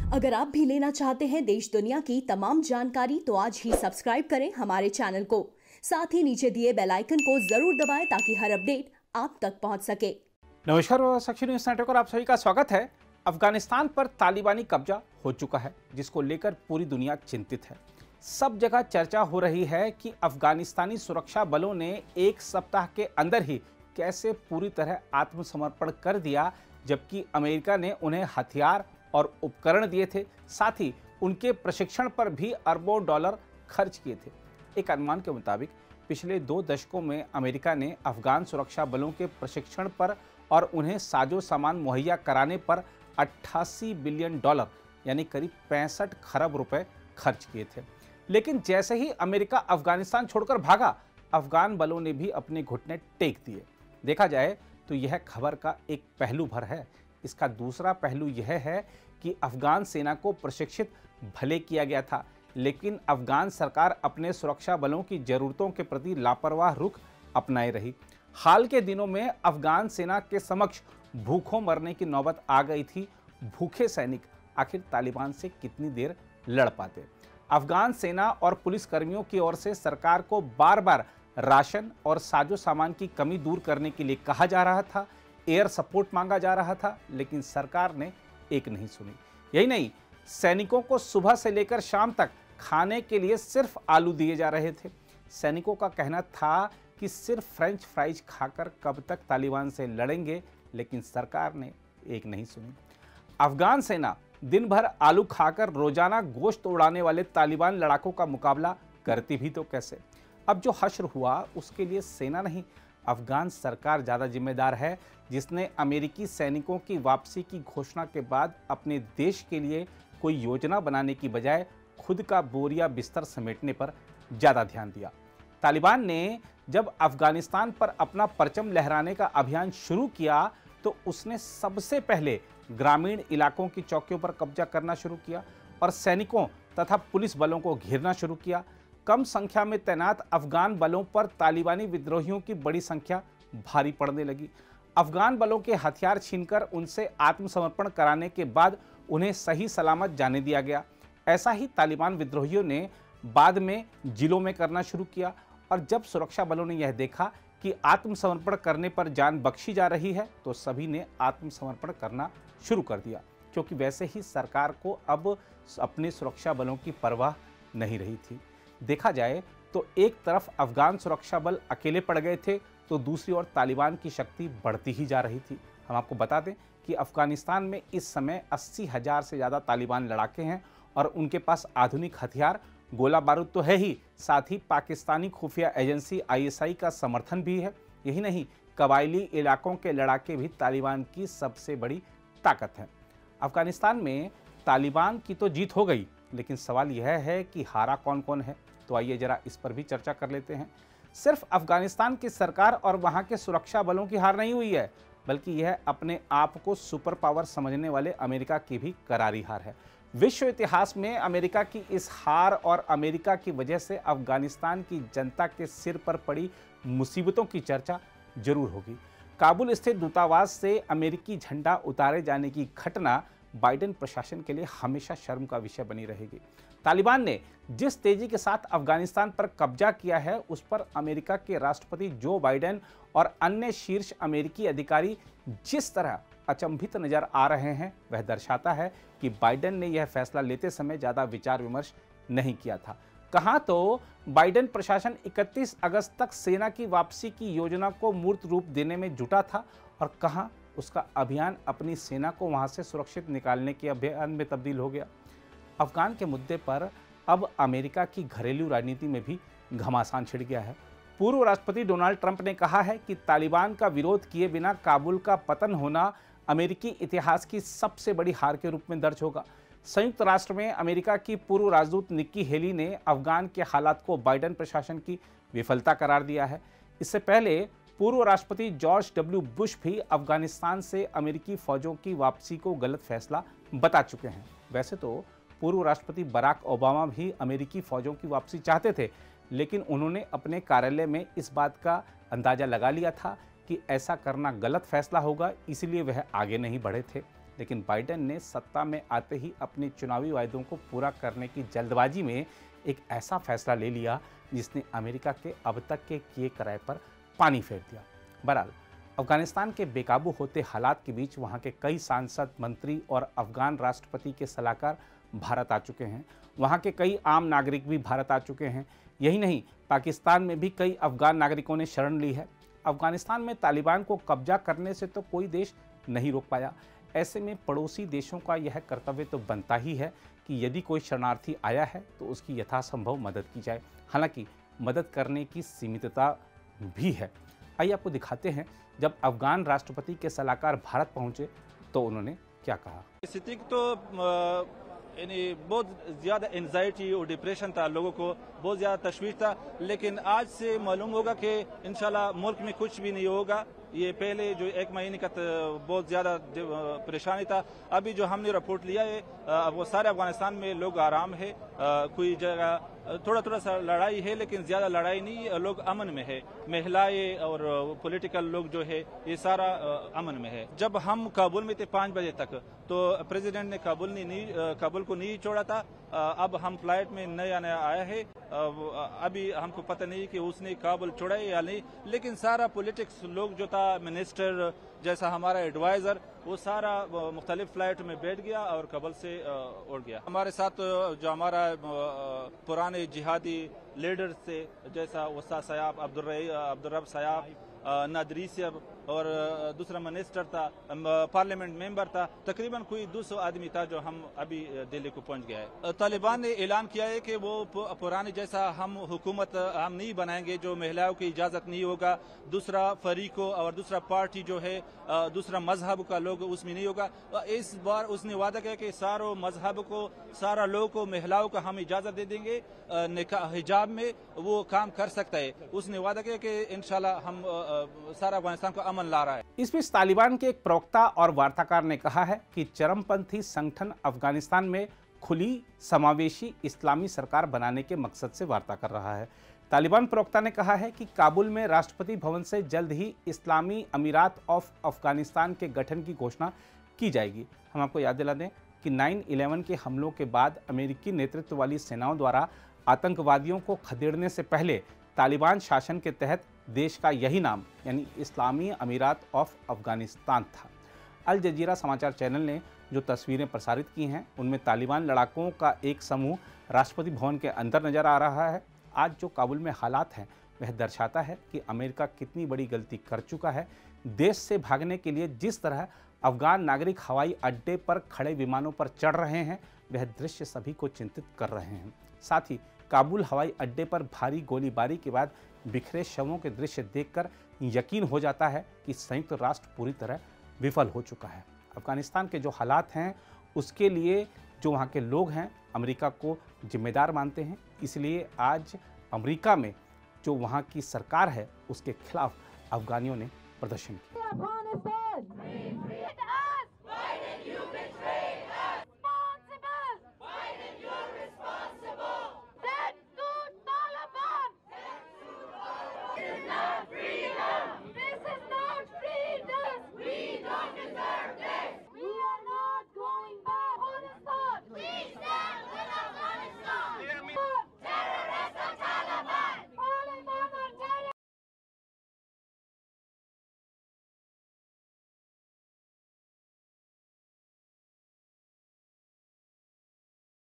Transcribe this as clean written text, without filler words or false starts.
अगर आप भी लेना चाहते हैं देश दुनिया की तमाम जानकारी तो आज ही सब्सक्राइब करें हमारे चैनल को। साथ ही नीचे दिए बेल आइकन को जरूर दबाएं ताकि हर अपडेट आप तक पहुंच सके। नमस्कार, साक्षी न्यूज नेटवर्क पर आप सभी का स्वागत है। अफगानिस्तान पर तालिबानी कब्जा हो चुका है, जिसको लेकर पूरी दुनिया चिंतित है। सब जगह चर्चा हो रही है कि अफगानिस्तानी सुरक्षा बलों ने एक सप्ताह के अंदर ही कैसे पूरी तरह आत्मसमर्पण कर दिया, जबकि अमेरिका ने उन्हें हथियार और उपकरण दिए थे, साथ ही उनके प्रशिक्षण पर भी अरबों डॉलर खर्च किए थे। एक अनुमान के मुताबिक पिछले 2 दशकों में अमेरिका ने अफगान सुरक्षा बलों के प्रशिक्षण पर और उन्हें साजो सामान मुहैया कराने पर 88 बिलियन डॉलर यानी करीब 65 खरब रुपए खर्च किए थे। लेकिन जैसे ही अमेरिका अफगानिस्तान छोड़कर भागा, अफगान बलों ने भी अपने घुटने टेक दिए। देखा जाए तो यह खबर का एक पहलू भर है। इसका दूसरा पहलू यह है कि अफगान सेना को प्रशिक्षित भले किया गया था, लेकिन अफगान सरकार अपने सुरक्षा बलों की जरूरतों के प्रति लापरवाह रुख अपनाए रही। हाल के दिनों में अफगान सेना के समक्ष भूखों मरने की नौबत आ गई थी। भूखे सैनिक आखिर तालिबान से कितनी देर लड़ पाते? अफगान सेना और पुलिसकर्मियों की ओर से सरकार को बार बार राशन और साजो सामान की कमी दूर करने के लिए कहा जा रहा था, एयर सपोर्ट मांगा जा रहा था, लेकिन सरकार ने एक नहीं सुनी। यही नहीं, सैनिकों को सुबह से लेकर शाम तक खाने के लिए सिर्फ आलू दिए जा रहे थे। सैनिकों का कहना था कि सिर्फ फ्रेंच फ्राइज खाकर कब तक तालिबान से लड़ेंगे, लेकिन सरकार ने एक नहीं सुनी। अफगान सेना दिन भर आलू खाकर रोजाना गोश्त उड़ाने वाले तालिबान लड़ाकों का मुकाबला करती भी तो कैसे? अब जो हश्र हुआ उसके लिए सेना नहीं, अफगान सरकार ज़्यादा जिम्मेदार है, जिसने अमेरिकी सैनिकों की वापसी की घोषणा के बाद अपने देश के लिए कोई योजना बनाने की बजाय खुद का बोरिया बिस्तर समेटने पर ज़्यादा ध्यान दिया। तालिबान ने जब अफगानिस्तान पर अपना परचम लहराने का अभियान शुरू किया तो उसने सबसे पहले ग्रामीण इलाकों की चौकियों पर कब्जा करना शुरू किया और सैनिकों तथा पुलिस बलों को घेरना शुरू किया। कम संख्या में तैनात अफगान बलों पर तालिबानी विद्रोहियों की बड़ी संख्या भारी पड़ने लगी। अफगान बलों के हथियार छीनकर उनसे आत्मसमर्पण कराने के बाद उन्हें सही सलामत जाने दिया गया। ऐसा ही तालिबान विद्रोहियों ने बाद में जिलों में करना शुरू किया, और जब सुरक्षा बलों ने यह देखा कि आत्मसमर्पण करने पर जान बख्शी जा रही है तो सभी ने आत्मसमर्पण करना शुरू कर दिया, क्योंकि वैसे ही सरकार को अब अपने सुरक्षा बलों की परवाह नहीं रही थी। देखा जाए तो एक तरफ अफगान सुरक्षा बल अकेले पड़ गए थे तो दूसरी ओर तालिबान की शक्ति बढ़ती ही जा रही थी। हम आपको बता दें कि अफगानिस्तान में इस समय 80,000 से ज़्यादा तालिबान लड़ाके हैं और उनके पास आधुनिक हथियार, गोला बारूद तो है ही, साथ ही पाकिस्तानी खुफिया एजेंसी ISI का समर्थन भी है। यही नहीं, कबायली इलाकों के लड़ाके भी तालिबान की सबसे बड़ी ताकत हैं। अफगानिस्तान में तालिबान की तो जीत हो गई, लेकिन सवाल यह है कि हारा कौन कौन है? तो आइए जरा इस पर भी चर्चा कर लेते हैं। सिर्फ अफगानिस्तान की सरकार और वहां के सुरक्षा बलों की हार नहीं हुई है, बल्कि यह अपने आप को सुपर पावर समझने वाले अमेरिका की भी करारी हार है। विश्व इतिहास में अमेरिका की इस हार और अमेरिका की वजह से अफगानिस्तान की जनता के सिर पर पड़ी मुसीबतों की चर्चा जरूर होगी। काबुल स्थित दूतावास से अमेरिकी झंडा उतारे जाने की घटना बाइडेन प्रशासन के लिए हमेशा शर्म का विषय बनी रहेगी। तालिबान ने जिस तेजी के साथ अफगानिस्तान पर कब्जा किया है, उस पर अमेरिका के राष्ट्रपति जो बाइडेन और अन्य शीर्ष अमेरिकी अधिकारी जिस तरह अचंभित नजर आ रहे हैं, वह दर्शाता है कि बाइडेन ने यह फैसला लेते समय ज़्यादा विचार विमर्श नहीं किया था। कहाँ तो बाइडेन प्रशासन 31 अगस्त तक सेना की वापसी की योजना को मूर्त रूप देने में जुटा था, और कहाँ उसका अभियान अपनी सेना को वहां से सुरक्षित निकालने के अभियान में तब्दील हो गया। अफगान के मुद्दे पर अब अमेरिका की घरेलू राजनीति में भी घमासान छिड़ गया है। पूर्व राष्ट्रपति डोनाल्ड ट्रंप ने कहा है कि तालिबान का विरोध किए बिना काबुल का पतन होना अमेरिकी इतिहास की सबसे बड़ी हार के रूप में दर्ज होगा। संयुक्त राष्ट्र में अमेरिका की पूर्व राजदूत निक्की हेली ने अफगान के हालात को बाइडेन प्रशासन की विफलता करार दिया है। इससे पहले पूर्व राष्ट्रपति जॉर्ज W. बुश भी अफगानिस्तान से अमेरिकी फौजों की वापसी को गलत फैसला बता चुके हैं। वैसे तो पूर्व राष्ट्रपति बराक ओबामा भी अमेरिकी फौजों की वापसी चाहते थे, लेकिन उन्होंने अपने कार्यालय में इस बात का अंदाजा लगा लिया था कि ऐसा करना गलत फैसला होगा, इसलिए वह आगे नहीं बढ़े थे। लेकिन बाइडेन ने सत्ता में आते ही अपने चुनावी वायदों को पूरा करने की जल्दबाजी में एक ऐसा फैसला ले लिया जिसने अमेरिका के अब तक के किए कराए पर पानी फेर दिया। बहरहाल अफगानिस्तान के बेकाबू होते हालात के बीच वहां के कई सांसद, मंत्री और अफगान राष्ट्रपति के सलाहकार भारत आ चुके हैं। वहां के कई आम नागरिक भी भारत आ चुके हैं। यही नहीं, पाकिस्तान में भी कई अफगान नागरिकों ने शरण ली है। अफगानिस्तान में तालिबान को कब्जा करने से तो कोई देश नहीं रोक पाया। ऐसे में पड़ोसी देशों का यह कर्तव्य तो बनता ही है कि यदि कोई शरणार्थी आया है तो उसकी यथासंभव मदद की जाए। हालांकि मदद करने की सीमितता भी है। आइए आपको दिखाते हैं जब अफगान राष्ट्रपति के सलाहकार भारत पहुंचे तो उन्होंने क्या कहा। स्थिति तो यानी बहुत ज़्यादा एंजाइटी और डिप्रेशन था, लोगों को बहुत ज़्यादा तशवीश था, लेकिन आज से मालूम होगा कि इंशाल्लाह मुल्क में कुछ भी नहीं होगा। ये पहले जो एक महीने का बहुत ज़्यादा परेशानी था, अभी जो हमने रिपोर्ट लिया है वो सारे अफगानिस्तान में लोग आराम है। कोई जगह थोड़ा सा लड़ाई है लेकिन ज़्यादा लड़ाई नहीं, लोग अमन में है। महिलाएं और पॉलिटिकल लोग जो है ये सारा अमन में है। जब हम काबुल में थे 5 बजे तक तो प्रेसिडेंट ने काबुल को नहीं छोड़ा था। अब हम फ्लाइट में नया आया है, अभी हमको पता नहीं कि उसने काबुल छोड़ा है या नहीं, लेकिन सारा पॉलिटिक्स लोग जो था, मिनिस्टर जैसा हमारा एडवाइजर, वो सारा मुख्तलिफ फ्लाइट में बैठ गया और काबुल से उड़ गया। हमारे साथ जो हमारा पुराने जिहादी लीडर थे जैसा उस्ताद सयाब, अब्दुर्रब सयाब, नादरी साहब और दूसरा मिनिस्टर था, पार्लियामेंट मेंबर था, तकरीबन कोई 200 आदमी था जो हम अभी दिल्ली को पहुंच गया है। तालिबान ने ऐलान किया है कि वो पुराने जैसा हम हुकूमत हम नहीं बनाएंगे, जो महिलाओं की इजाज़त नहीं होगा, दूसरा फरीको और दूसरा पार्टी जो है दूसरा मजहब का लोग उसमें नहीं होगा। इस बार उसने वादा किया कि सारों मजहब को, सारा लोगों को, महिलाओं को हम इजाज़त दे देंगे, निकाह हिजाब में वो काम कर सकता है। उसने वादा किया कि इंशाल्लाह हम सारा अफगानिस्तान को अमन ला रहा है। इस बीच तालिबान के एक प्रवक्ता और वार्ताकार ने कहा है कि चरमपंथी संगठन अफगानिस्तान में खुली समावेशी इस्लामी सरकार बनाने के मकसद से वार्ता कर रहा है। तालिबान प्रवक्ता ने कहा है कि काबुल में राष्ट्रपति भवन से जल्द ही इस्लामी अमीरात ऑफ अफगानिस्तान के गठन की घोषणा की जाएगी। हम आपको याद दिला दें कि 9/11 के हमलों के बाद अमेरिकी नेतृत्व वाली सेनाओं द्वारा आतंकवादियों को खदेड़ने से पहले तालिबान शासन के तहत देश का यही नाम यानी इस्लामी अमीरात ऑफ अफगानिस्तान था। अल जजीरा समाचार चैनल ने जो तस्वीरें प्रसारित की हैं उनमें तालिबान लड़ाकों का एक समूह राष्ट्रपति भवन के अंदर नजर आ रहा है। आज जो काबुल में हालात हैं वह दर्शाता है कि अमेरिका कितनी बड़ी गलती कर चुका है। देश से भागने के लिए जिस तरह अफगान नागरिक हवाई अड्डे पर खड़े विमानों पर चढ़ रहे हैं वह दृश्य सभी को चिंतित कर रहे हैं। साथ ही काबुल हवाई अड्डे पर भारी गोलीबारी के बाद बिखरे शवों के दृश्य देखकर यकीन हो जाता है कि संयुक्त राष्ट्र पूरी तरह विफल हो चुका है। अफगानिस्तान के जो हालात हैं उसके लिए जो वहाँ के लोग हैं अमेरिका को जिम्मेदार मानते हैं। इसलिए आज अमेरिका में जो वहाँ की सरकार है उसके खिलाफ अफगानियों ने प्रदर्शन किया।